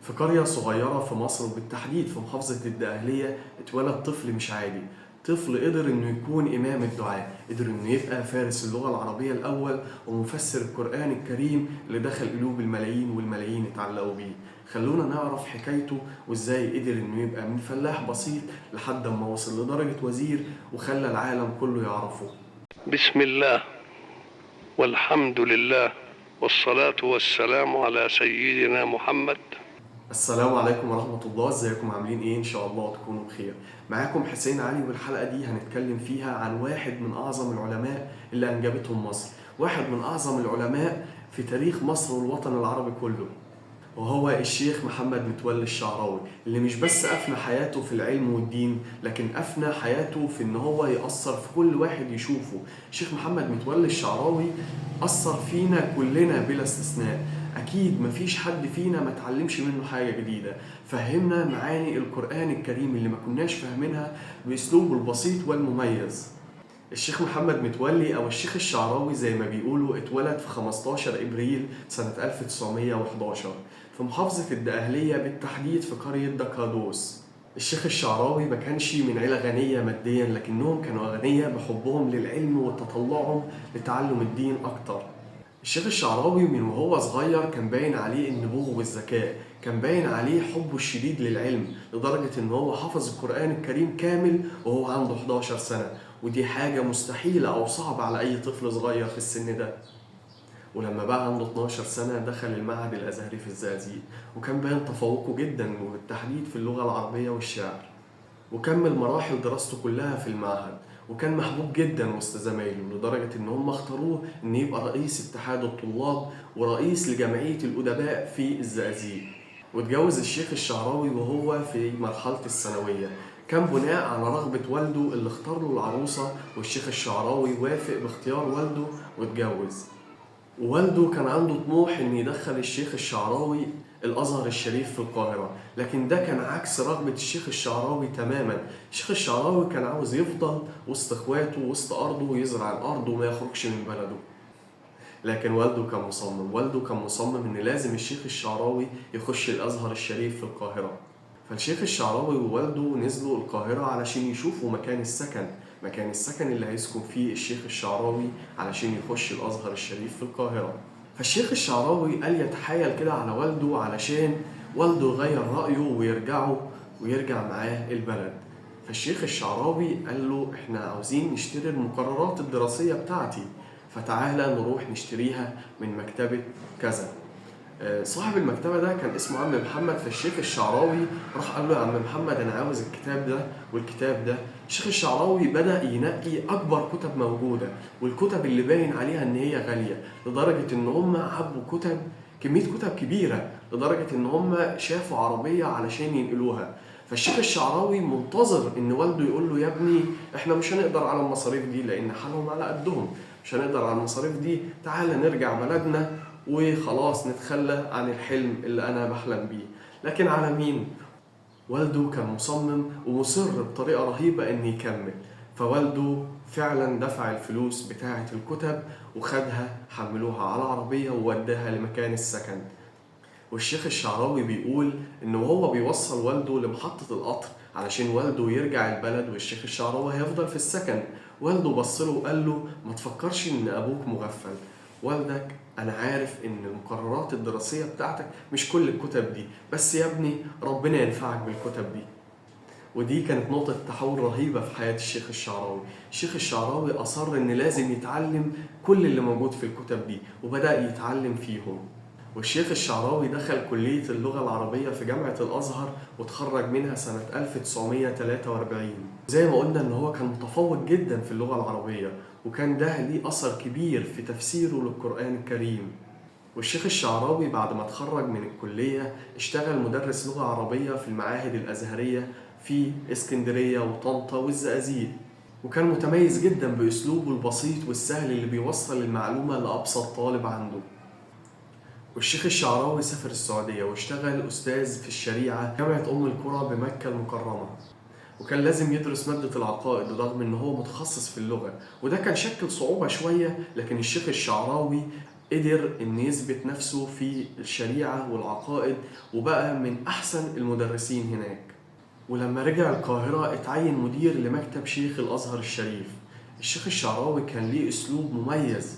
في قرية صغيرة في مصر وبالتحديد في محافظة الدقهلية اتولد طفل مش عادي. طفل قدر انه يكون امام الدعاء، قدر انه يبقى فارس اللغة العربية الاول ومفسر القرآن الكريم اللي دخل قلوب الملايين والملايين اتعلقوا بيه. خلونا نعرف حكايته وازاي قدر انه يبقى من فلاح بسيط لحد ما وصل لدرجة وزير وخلى العالم كله يعرفه. بسم الله والحمد لله والصلاة والسلام على سيدنا محمد. السلام عليكم ورحمة الله، ازيكم عاملين ايه؟ ان شاء الله تكونوا بخير. معاكم حسين علي، والحلقة دي هنتكلم فيها عن واحد من اعظم العلماء اللي انجبتهم مصر، واحد من اعظم العلماء في تاريخ مصر والوطن العربي كله، وهو الشيخ محمد متولي الشعراوي، اللي مش بس أفنى حياته في العلم والدين، لكن أفنى حياته في إن هو يأثر في كل واحد يشوفه. الشيخ محمد متولي الشعراوي أثر فينا كلنا بلا استثناء. أكيد مفيش حد فينا ما تعلمش منه حاجة جديدة. فهمنا معاني القرآن الكريم اللي ما كناش فاهمينها بأسلوبه البسيط والمميز. الشيخ محمد متولي أو الشيخ الشعراوي زي ما بيقولوا اتولد في 15 إبريل سنة 1911 في محافظة الدقهلية، بالتحديد في قرية دكادوس. الشيخ الشعراوي ما كانش من عيلة غنية ماديا، لكنهم كانوا أغنياء بحبهم للعلم وتطلعهم لتعلم الدين أكتر. الشيخ الشعراوي من وهو صغير كان باين عليه النبوغ والذكاء، كان باين عليه حبه الشديد للعلم لدرجة ان هو حفظ القرآن الكريم كامل وهو عنده 11 سنة، ودي حاجة مستحيلة او صعبة على اي طفل صغير في السن ده. ولما بقى عنده 12 سنة دخل المعهد الازهري في الزقازيق، وكان باين تفوقه جدا وبالتحديد في اللغة العربية والشعر، وكمل مراحل دراسته كلها في المعهد، وكان محبوب جدا وسط زمايله لدرجة ان هم اختاروه ان يبقى رئيس اتحاد الطلاب ورئيس لجمعية الأدباء في الزقازيق. واتجوز الشيخ الشعراوي وهو في مرحلة الثانوية، كان بناء على رغبة والده اللي اختار له العروسة، والشيخ الشعراوي وافق باختيار والده واتجوز. ووالده كان عنده طموح ان يدخل الشيخ الشعراوي الازهر الشريف في القاهره، لكن ده كان عكس رغبه الشيخ الشعراوي تماما. الشيخ الشعراوي كان عاوز يفضل وسط اخواته وسط ارضه ويزرع الارض وما يخرجش من بلده. لكن والده كان مصمم ان لازم الشيخ الشعراوي يخش الازهر الشريف في القاهره. فالشيخ الشعراوي ووالده نزلوا القاهره علشان يشوفوا مكان السكن اللي هيسكن فيه الشيخ الشعراوي علشان يخش الازهر الشريف في القاهره. فالشيخ الشعراوي قال يتحايل كده على والده علشان والده يغير رايه ويرجع معاه البلد. فالشيخ الشعراوي قال له احنا عاوزين نشتري المقررات الدراسيه بتاعتي، فتعالى نروح نشتريها من مكتبة كذا. صاحب المكتبة ده كان اسمه عم محمد. فالشيخ الشعراوي راح قال له يا عم محمد أنا عاوز الكتاب ده والكتاب ده. الشيخ الشعراوي بدأ ينقي أكبر كتب موجودة، والكتب اللي باين عليها إن هي غالية، لدرجة إن هم عبوا كمية كتب كبيرة، لدرجة إن هم شافوا عربية علشان ينقلوها. فالشيخ الشعراوي منتظر إن والده يقول له يا ابني إحنا مش هنقدر على المصاريف دي لأن حالهم على قدهم، مش هنقدر على المصاريف دي، تعالى نرجع بلدنا وخلاص نتخلى عن الحلم اللي أنا بحلم بيه. لكن على مين؟ والده كان مصمم ومصر بطريقة رهيبة إن يكمل. فوالده فعلا دفع الفلوس بتاعة الكتب وخدها، حملوها على عربية ووداها لمكان السكن. والشيخ الشعراوي بيقول إنه هو بيوصل والده لمحطة القطر علشان والده يرجع البلد والشيخ الشعراوي هيفضل في السكن. والده بصله وقال له ما تفكرش إن أبوك مغفل، والدك أنا عارف إن المقررات الدراسية بتاعتك مش كل الكتب دي، بس يا ابني ربنا ينفعك بالكتب دي. ودي كانت نقطة تحول رهيبة في حياة الشيخ الشعراوي. الشيخ الشعراوي أصر إن لازم يتعلم كل اللي موجود في الكتب دي، وبدأ يتعلم فيهم. والشيخ الشعراوي دخل كلية اللغة العربية في جامعة الأزهر وتخرج منها سنة 1943. زي ما قلنا إن هو كان متفوق جدا في اللغة العربية، وكان ده ليه أثر كبير في تفسيره للقرآن الكريم. والشيخ الشعراوي بعد ما اتخرج من الكلية اشتغل مدرس لغة عربية في المعاهد الأزهرية في اسكندرية وطنطا والزقازيق، وكان متميز جدا بأسلوبه البسيط والسهل اللي بيوصل المعلومة لأبسط طالب عنده. والشيخ الشعراوي سافر السعودية واشتغل أستاذ في الشريعة جامعة أم القرى بمكة المكرمة، وكان لازم يدرس مادة العقائد رغم إن هو متخصص في اللغة، وده كان شكل صعوبة شوية. لكن الشيخ الشعراوي قدر إن يثبت نفسه في الشريعة والعقائد، وبقى من أحسن المدرسين هناك. ولما رجع القاهرة اتعين مدير لمكتب شيخ الأزهر الشريف. الشيخ الشعراوي كان ليه أسلوب مميز،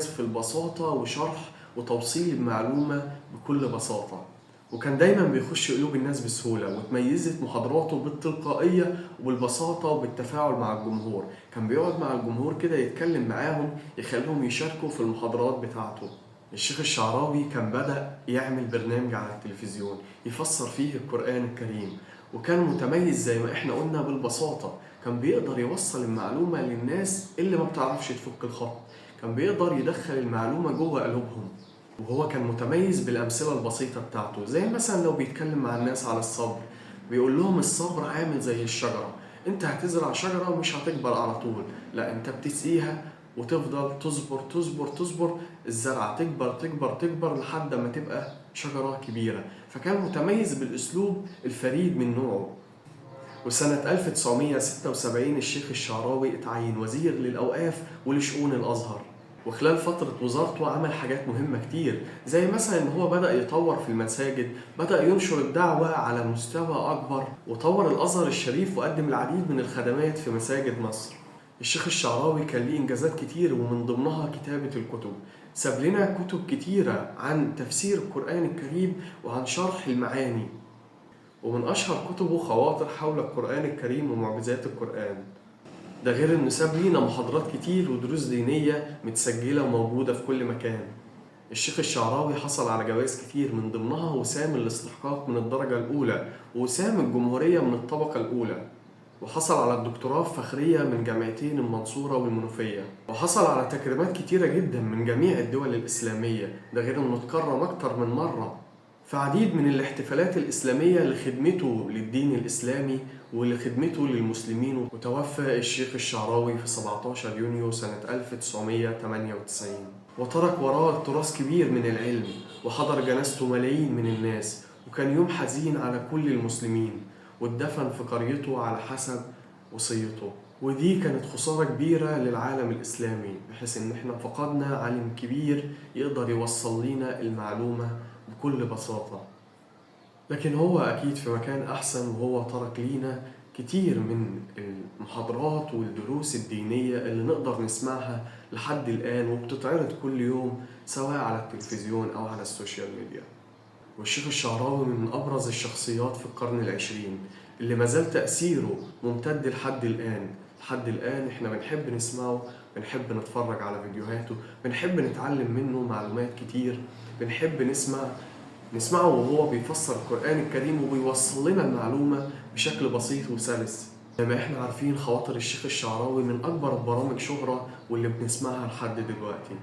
في البساطة وشرح وتوصيل المعلومة بكل بساطة، وكان دايما بيخش قلوب الناس بسهولة. وتميزت محاضراته بالتلقائية وبالبساطة وبالتفاعل مع الجمهور. كان بيقعد مع الجمهور كده يتكلم معاهم، يخليهم يشاركوا في المحاضرات بتاعته. الشيخ الشعراوي كان بدأ يعمل برنامج على التلفزيون يفسر فيه القرآن الكريم، وكان متميز زي ما احنا قلنا بالبساطة. كان بيقدر يوصل المعلومة للناس اللي ما بتعرفش تفك الخط، كان بيقدر يدخل المعلومة جوه قلوبهم. وهو كان متميز بالأمثلة البسيطة بتاعته، زي مثلا لو بيتكلم مع الناس على الصبر، بيقول لهم الصبر عامل زي الشجرة. انت هتزرع شجرة ومش هتكبر على طول، لا، انت بتسقيها وتفضل تصبر تصبر تصبر، الزرعة تكبر تكبر تكبر لحد ما تبقى شجرة كبيرة. فكان متميز بالأسلوب الفريد من نوعه. وسنة 1976 الشيخ الشعراوي اتعين وزير للأوقاف ولشؤون الأزهر. وخلال فترة وزارته عمل حاجات مهمة كتير، زي مثلا إن هو بدأ يطور في المساجد، بدأ ينشر الدعوة على مستوى أكبر، وطور الأزهر الشريف وقدم العديد من الخدمات في مساجد مصر. الشيخ الشعراوي كان ليه إنجازات كتير، ومن ضمنها كتابة الكتب. ساب لنا كتب كتيرة عن تفسير القرآن الكريم وعن شرح المعاني، ومن أشهر كتبه خواطر حول القرآن الكريم ومعجزات القرآن. ده غير إنه ساب لينا محاضرات كتير ودروس دينية متسجلة وموجودة في كل مكان. الشيخ الشعراوي حصل على جوائز كتير، من ضمنها وسام الاستحقاق من الدرجة الأولى، ووسام الجمهورية من الطبقة الأولى، وحصل على الدكتوراه فخرية من جامعتين المنصورة والمنوفية، وحصل على تكريمات كتيرة جدا من جميع الدول الإسلامية. ده غير إنه اتكرم أكتر من مرة في عديد من الاحتفالات الإسلامية لخدمته للدين الإسلامي ولخدمته للمسلمين. وتوفى الشيخ الشعراوي في 17 يونيو سنة 1998، وترك وراه تراث كبير من العلم، وحضر جنازته ملايين من الناس، وكان يوم حزين على كل المسلمين، واتدفن في قريته على حسب وصيته. ودي كانت خسارة كبيرة للعالم الإسلامي، بحيث إن احنا فقدنا عالم كبير يقدر يوصل لنا المعلومة بكل بساطة. لكن هو أكيد في مكان أحسن، وهو ترك لينا كتير من المحاضرات والدروس الدينية اللي نقدر نسمعها لحد الآن، وبتتعرض كل يوم سواء على التلفزيون أو على السوشيال ميديا. والشيخ الشعراوي من أبرز الشخصيات في القرن العشرين اللي مازال تأثيره ممتد لحد الآن. لحد الآن احنا بنحب نسمعه، بنحب نتفرج على فيديوهاته، بنحب نتعلم منه معلومات كتير، بنحب نسمعه وهو بيفسر القرآن الكريم وبيوصل لنا المعلومة بشكل بسيط وسلس. زي ما احنا عارفين، خواطر الشيخ الشعراوي من أكبر البرامج شهرة واللي بنسمعها لحد دلوقتي.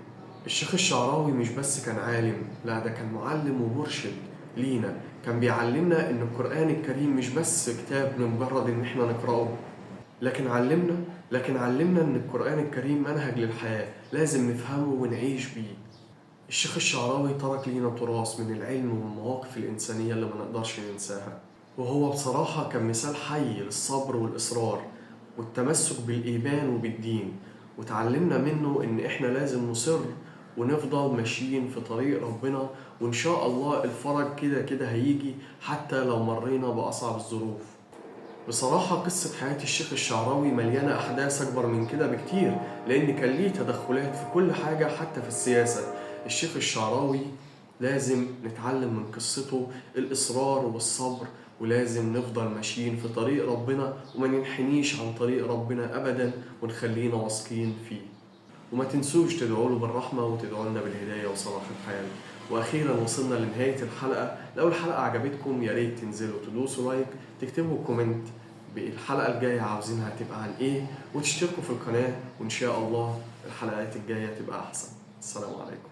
الشيخ الشعراوي مش بس كان عالم، لا، ده كان معلم ومرشد لينا. كان بيعلمنا إن القرآن الكريم مش بس كتاب لمجرد إن احنا نقرأه، لكن علمنا إن القرآن الكريم منهج للحياة لازم نفهمه ونعيش بيه. الشيخ الشعراوي ترك لينا تراث من العلم والمواقف الإنسانية اللي ما نقدرش ننساها، وهو بصراحة كان مثال حي للصبر والإصرار والتمسك بالإيمان وبالدين. وتعلمنا منه إن إحنا لازم نصر ونفضل ماشيين في طريق ربنا، وإن شاء الله الفرج كده كده هيجي حتى لو مرينا بأصعب الظروف. بصراحة قصة حياة الشيخ الشعراوي مليانة أحداث أكبر من كده بكتير، لأن كان ليه تدخلات في كل حاجة حتى في السياسة. الشيخ الشعراوي لازم نتعلم من قصته الإصرار والصبر، ولازم نفضل ماشيين في طريق ربنا وما ننحنيش عن طريق ربنا أبدا، ونخلينا واثقين فيه. وما تنسوش تدعوا له بالرحمة وتدعوا لنا بالهداية وصلاح الحال. وأخيرا وصلنا لنهاية الحلقة. لو الحلقة عجبتكم يا ريت تنزلوا تدوسوا لايك، تكتبوا كومنت بالحلقة الجاية عاوزينها تبقى عن إيه، وتشتركوا في القناة، وإن شاء الله الحلقات الجاية تبقى أحسن. السلام عليكم.